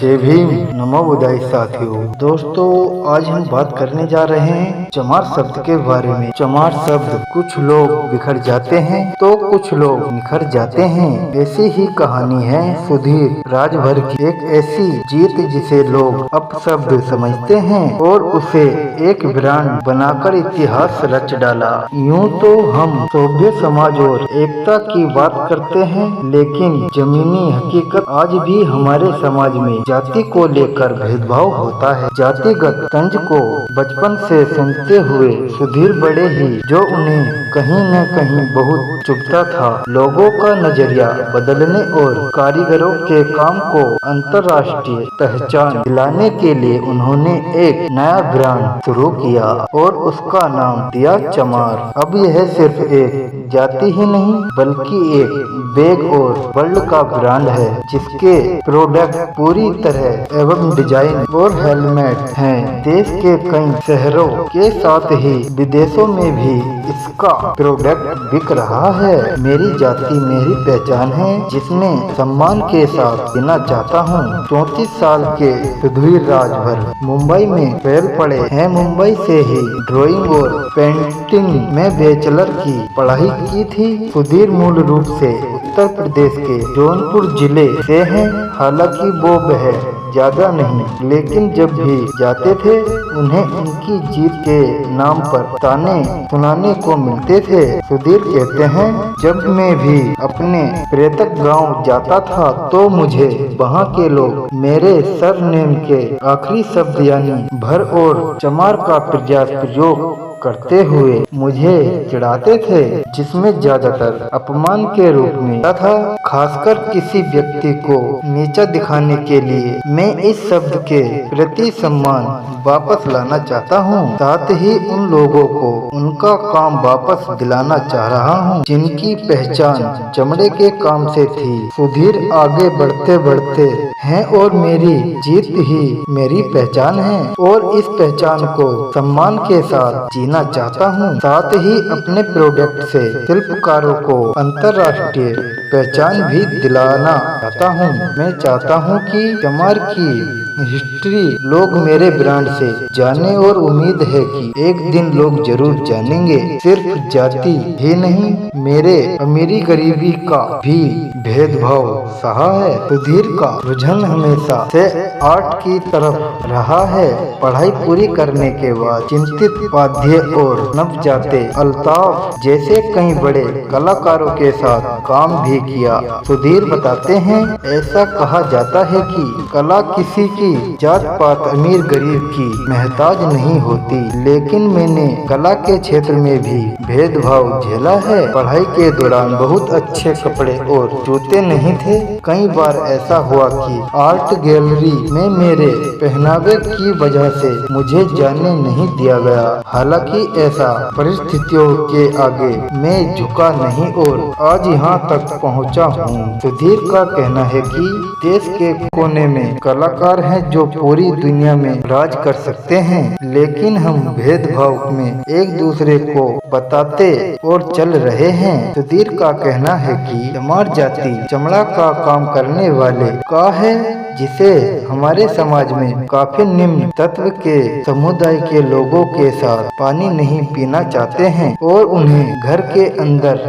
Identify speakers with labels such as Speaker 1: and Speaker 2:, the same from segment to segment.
Speaker 1: जय भीम। नमो बुद्धाय साथियों। दोस्तों, आज हम बात करने जा रहे हैं चमार शब्द के बारे में। चमार शब्द कुछ लोग बिखर जाते हैं तो कुछ लोग निखर जाते हैं। ऐसी ही कहानी है सुधीर राजभर की। एक ऐसी जीत जिसे लोग अपशब्द समझते हैं और उसे एक ब्रांड बनाकर इतिहास रच डाला। यूँ तो हम सभ्य समाज और एकता की बात करते हैं, लेकिन जमीनी हकीकत आज भी हमारे समाज में जाति को लेकर भेदभाव होता है। जातिगत तंज को बचपन से सुनते हुए सुधीर बड़े ही जो उन्हें कहीं न कहीं बहुत चुभता था। लोगों का नजरिया बदलने और कारीगरों के काम को अंतर्राष्ट्रीय पहचान दिलाने के लिए उन्होंने एक नया ब्रांड शुरू किया और उसका नाम दिया चमार। अब यह सिर्फ एक जाति ही नहीं बल्कि एक बैग और वर्ल्ड का ब्रांड है, जिसके प्रोडक्ट पूरी तरह एवं डिजाइन और हेलमेट हैं। देश के कई शहरों के साथ ही विदेशों में भी इसका प्रोडक्ट बिक रहा है। मेरी जाति मेरी पहचान है, जिसमें सम्मान के साथ जीना चाहता हूँ। 34 साल के सुधीर राजभर मुंबई में फैल पड़े हैं। मुंबई से ही ड्राइंग और पेंटिंग में बैचलर की पढ़ाई की थी। सुधीर मूल रूप से उत्तर प्रदेश के जौनपुर जिले से हैं। हालांकि वो वह ज्यादा नहीं, लेकिन जब भी जाते थे उन्हें उनकी जीत के नाम पर ताने सुनाने को मिलते थे। सुधीर कहते हैं, जब मैं भी अपने प्रेतक गांव जाता था तो मुझे वहां के लोग मेरे सरनेम के आखिरी शब्द यानी भर और चमार का प्रयोग करते हुए मुझे चिढ़ाते थे, जिसमें ज्यादातर अपमान के रूप में तथा खासकर किसी व्यक्ति को नीचा दिखाने के लिए। मैं इस शब्द के प्रति सम्मान वापस लाना चाहता हूँ, साथ ही उन लोगों को उनका काम वापस दिलाना चाह रहा हूँ जिनकी पहचान चमड़े के काम से थी। सुधीर आगे बढ़ते बढ़ते हैं और मेरी जीत ही मेरी पहचान है और इस पहचान को सम्मान के साथ जीना चाहता हूँ। साथ ही अपने प्रोडक्ट से शिल्पकारों को अंतर्राष्ट्रीय पहचान भी दिलाना चाहता हूँ। मैं चाहता हूँ कि चमार की हिस्ट्री लोग मेरे ब्रांड से जाने और उम्मीद है कि एक दिन लोग जरूर जानेंगे। सिर्फ जाति ही नहीं, मेरे अमीरी गरीबी का भी भेदभाव सहा है। सुधीर का रुझान हमेशा से आर्ट की तरफ रहा है। पढ़ाई पूरी करने के बाद चिंतित उपाध्याय और नवजाते अल्ताफ जैसे कई बड़े कलाकारों के साथ काम भी किया। सुधीर बताते हैं, ऐसा कहा जाता है कि कला किसी की जात पात अमीर गरीब की महताज नहीं होती, लेकिन मैंने कला के क्षेत्र में भी भेदभाव झेला है। पढ़ाई के दौरान बहुत अच्छे कपड़े और जूते नहीं थे। कई बार ऐसा हुआ कि आर्ट गैलरी में मेरे पहनावे की वजह से मुझे जाने नहीं दिया गया। हालांकि ऐसा परिस्थितियों के आगे मैं झुका नहीं और आज यहाँ तक पहुँचा हूँ। सुधीर का कहना है कि देश के कोने में कलाकार हैं जो पूरी दुनिया में राज कर सकते हैं, लेकिन हम भेदभाव में एक दूसरे को बताते और चल रहे हैं। सुधीर का कहना है कि चमार जाति चमड़ा का काम करने वाले का है, जिसे हमारे समाज में काफी निम्न तत्व के समुदाय के लोगों के साथ पानी नहीं पीना चाहते हैं और उन्हें घर के अंदर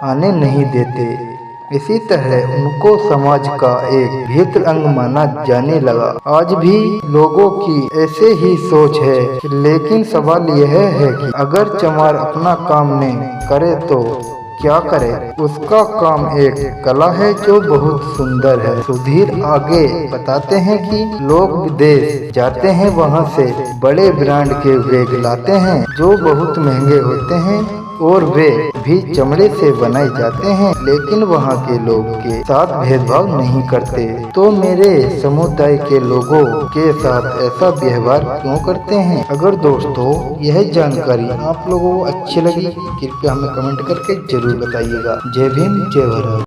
Speaker 1: आने नहीं देते। इसी तरह उनको समाज का एक भीतर अंग माना जाने लगा। आज भी लोगों की ऐसे ही सोच है, लेकिन सवाल यह है कि अगर चमार अपना काम नहीं करे तो क्या करे। उसका काम एक कला है जो बहुत सुंदर है। सुधीर आगे बताते हैं कि लोग विदेश जाते हैं, वहां से बड़े ब्रांड के बैग लाते हैं जो बहुत महंगे होते हैं और वे भी चमड़े से बनाए जाते हैं, लेकिन वहाँ के लोग के साथ भेदभाव नहीं करते। तो मेरे समुदाय के लोगों के साथ ऐसा व्यवहार क्यों करते हैं? अगर दोस्तों यह जानकारी आप लोगों को अच्छी लगी, कृपया हमें कमेंट करके जरूर बताइएगा। जय भीम, जय भारत।